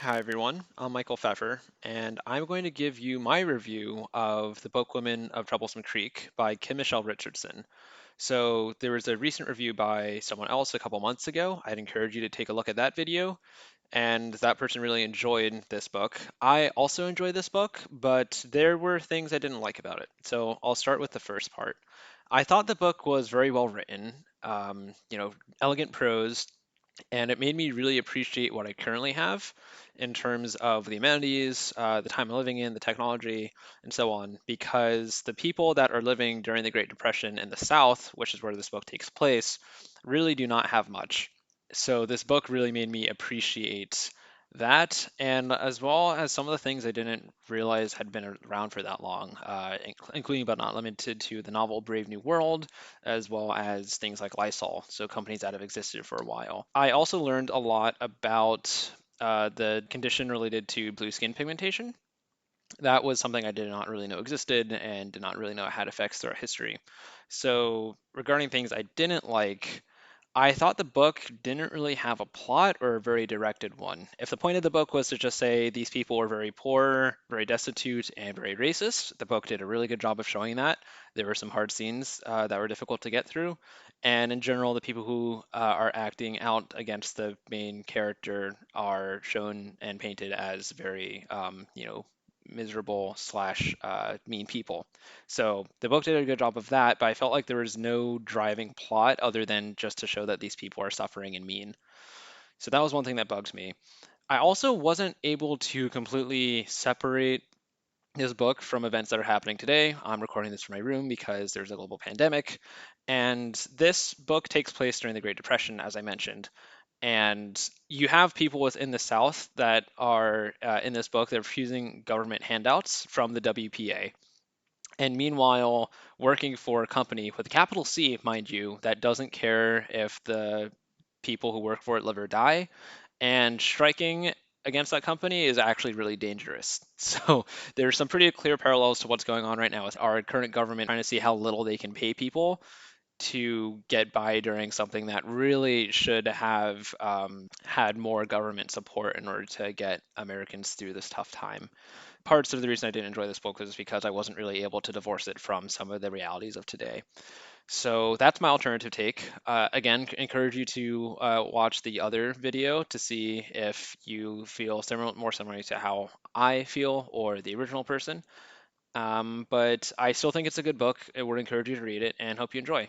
Hi everyone, I'm Michael Pfeffer, and I'm going to give you my review of The Bookwoman of Troublesome Creek by Kim Michelle Richardson. So there was a recent review by someone else a couple months ago. I'd encourage you to take a look at that video, and that person really enjoyed this book. I also enjoyed this book, but there were things I didn't like about it. So I'll start with the first part. I thought the book was very well written, elegant prose, and it made me really appreciate what I currently have in terms of the amenities, the time I'm living in, the technology, and so on. Because the people that are living during the Great Depression in the South, which is where this book takes place, really do not have much. So this book really made me appreciate that, and as well as some of the things I didn't realize had been around for that long, including but not limited to the novel Brave New World, as well as things like Lysol, so companies that have existed for a while. I also learned a lot about the condition related to blue skin pigmentation. That was something I did not really know existed and did not really know it had effects throughout history. So, regarding things I didn't like, I thought the book didn't really have a plot or a very directed one. If the point of the book was to just say these people were very poor, very destitute, and very racist, the book did a really good job of showing that. There were some hard scenes that were difficult to get through. And in general, the people who are acting out against the main character are shown and painted as very, miserable slash mean people. So the book did a good job of that, but I felt like there was no driving plot other than just to show that these people are suffering and mean. So that was one thing that bugs me. I also wasn't able to completely separate this book from events that are happening today. I'm recording this from my room because there's a global pandemic. And this book takes place during the Great Depression, as I mentioned. And you have people within the South that are in this book that are refusing government handouts from the WPA. And meanwhile, working for a company with a capital C, mind you, that doesn't care if the people who work for it live or die. And striking against that company is actually really dangerous. So there's some pretty clear parallels to what's going on right now with our current government trying to see how little they can pay people to get by during something that really should have had more government support in order to get Americans through this tough time. Parts of the reason I didn't enjoy this book was because I wasn't really able to divorce it from some of the realities of today. So that's my alternative take. Again, encourage you to watch the other video to see if you feel similar, more similar to how I feel or the original person. But I still think it's a good book. I would encourage you to read it and hope you enjoy.